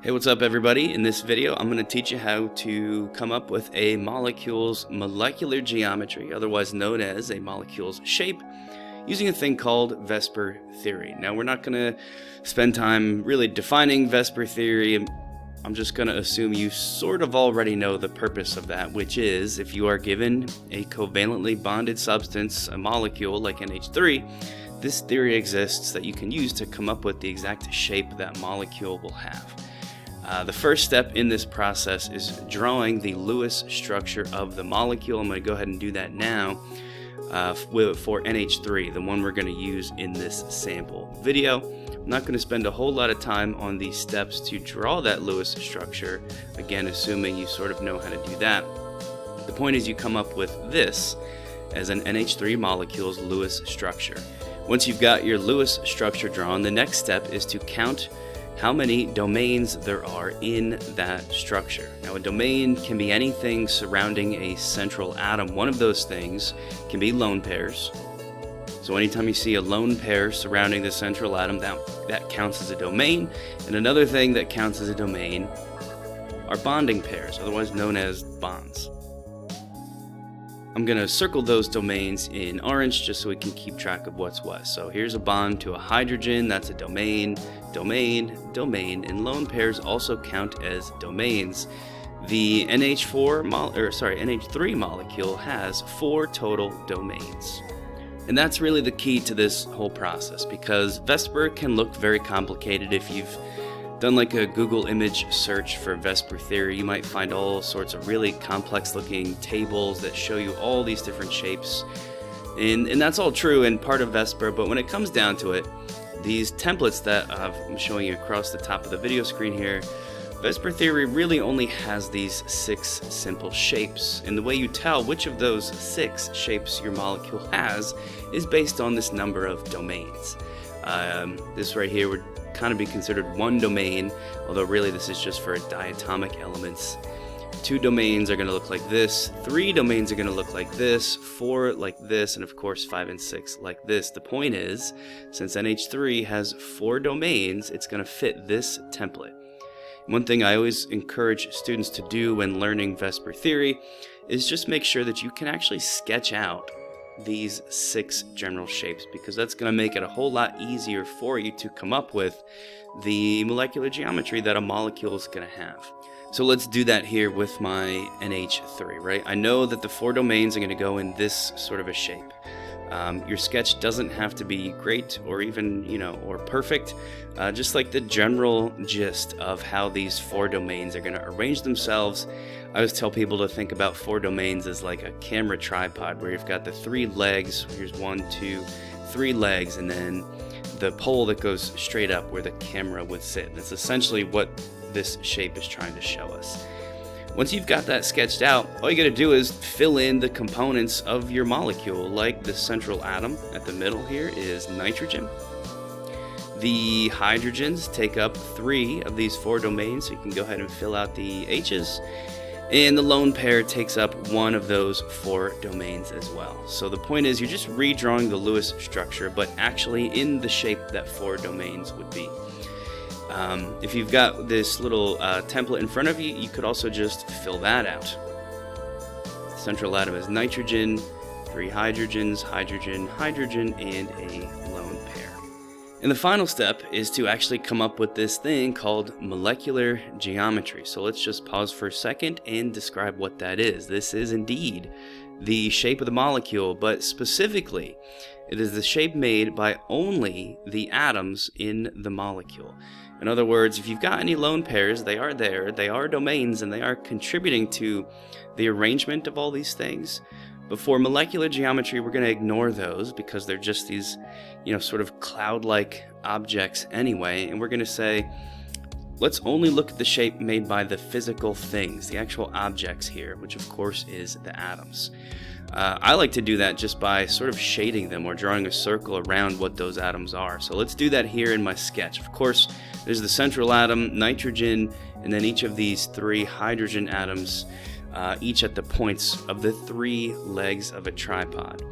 Hey, what's up everybody? In this video I'm going to teach you how to come up with a molecule's molecular geometry, otherwise known as a molecule's shape, using a thing called VSEPR theory. Now we're not going to spend time really defining VSEPR theory. I'm just going to assume you sort of already know the purpose of that, which is if you are given a covalently bonded substance, a molecule like NH3, this theory exists that you can use to come up with the exact shape that molecule will have. The first step in this process is drawing the Lewis structure of the molecule. I'm going to go ahead and do that now for NH3, the one we're going to use in this sample video. I'm not going to spend a whole lot of time on the steps to draw that Lewis structure, again assuming you sort of know how to do that. The point is you come up with this as an NH3 molecule's Lewis structure. Once you've got your Lewis structure drawn, the next step is to count how many domains there are in that structure. Now, a domain can be anything surrounding a central atom. One of those things can be lone pairs. So anytime you see a lone pair surrounding the central atom, that counts as a domain. And another thing that counts as a domain are bonding pairs, otherwise known as bonds. I'm going to circle those domains in orange just so we can keep track of what's what. So here's a bond to a hydrogen, that's a domain, domain, domain, and lone pairs also count as domains. The NH3 molecule has 4 total domains. And that's really the key to this whole process, because VSEPR can look very complicated. If you've done like a Google image search for VSEPR theory, you might find all sorts of really complex looking tables that show you all these different shapes. And that's all true and part of VSEPR, but when it comes down to it, these templates that I'm showing you across the top of the video screen here, VSEPR theory really only has these 6 simple shapes. And the way you tell which of those 6 shapes your molecule has is based on this number of domains. This right here would kind of be considered one domain, although really this is just for diatomic elements. 2 domains are going to look like this, 3 domains are going to look like this, 4 like this, and of course 5 and 6 like this. The point is, since NH3 has 4 domains, it's going to fit this template. One thing I always encourage students to do when learning VSEPR theory is just make sure that you can actually sketch out these 6 general shapes, because that's going to make it a whole lot easier for you to come up with the molecular geometry that a molecule is going to have. So let's do that here with my NH3, right? I know that the 4 domains are going to go in this sort of a shape. Your sketch doesn't have to be great or even, or perfect. Just like the general gist of how these 4 domains are going to arrange themselves. I always tell people to think about 4 domains as like a camera tripod, where you've got the 3 legs. Here's 1, 2, 3 legs, and then the pole that goes straight up where the camera would sit. That's essentially what this shape is trying to show us. Once you've got that sketched out, all you got to do is fill in the components of your molecule, like the central atom at the middle here is nitrogen. The hydrogens take up 3 of these 4 domains, so you can go ahead and fill out the H's. And the lone pair takes up 1 of those 4 domains as well. So the point is you're just redrawing the Lewis structure, but actually in the shape that 4 domains would be. If you've got this little template in front of you, you could also just fill that out. The central atom is nitrogen, 3 hydrogens, hydrogen, hydrogen, and a lone pair. And the final step is to actually come up with this thing called molecular geometry. So let's just pause for a second and describe what that is. This is indeed the shape of the molecule, but specifically, it is the shape made by only the atoms in the molecule. In other words, if you've got any lone pairs, they are there, they are domains, and they are contributing to the arrangement of all these things. But for molecular geometry, we're going to ignore those because they're just these, sort of cloud-like objects anyway, and we're going to say, let's only look at the shape made by the physical things, the actual objects here, which of course is the atoms. I like to do that just by sort of shading them or drawing a circle around what those atoms are. So let's do that here in my sketch. Of course, there's the central atom, nitrogen, and then each of these 3 hydrogen atoms, each at the points of the 3 legs of a tripod.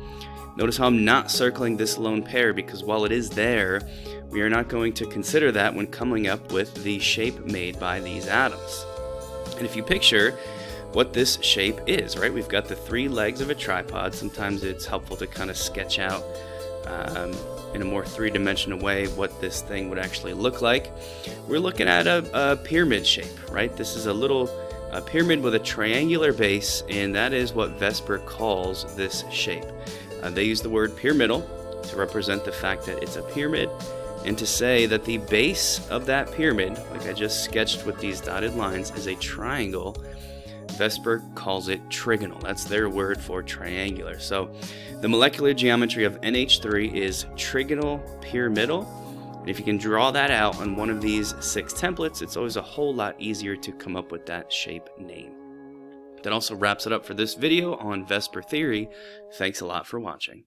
Notice how I'm not circling this lone pair, because while it is there, we are not going to consider that when coming up with the shape made by these atoms. And if you picture what this shape is, right? We've got the 3 legs of a tripod. Sometimes it's helpful to kind of sketch out in a more 3-dimensional way what this thing would actually look like. We're looking at a pyramid shape, right? This is a pyramid with a triangular base, and that is what VSEPR calls this shape. They use the word pyramidal to represent the fact that it's a pyramid, and to say that the base of that pyramid, like I just sketched with these dotted lines, is a triangle. VSEPR calls it trigonal. That's their word for triangular. So the molecular geometry of NH3 is trigonal pyramidal. And if you can draw that out on one of these 6 templates, it's always a whole lot easier to come up with that shape name. That also wraps it up for this video on VSEPR Theory. Thanks a lot for watching.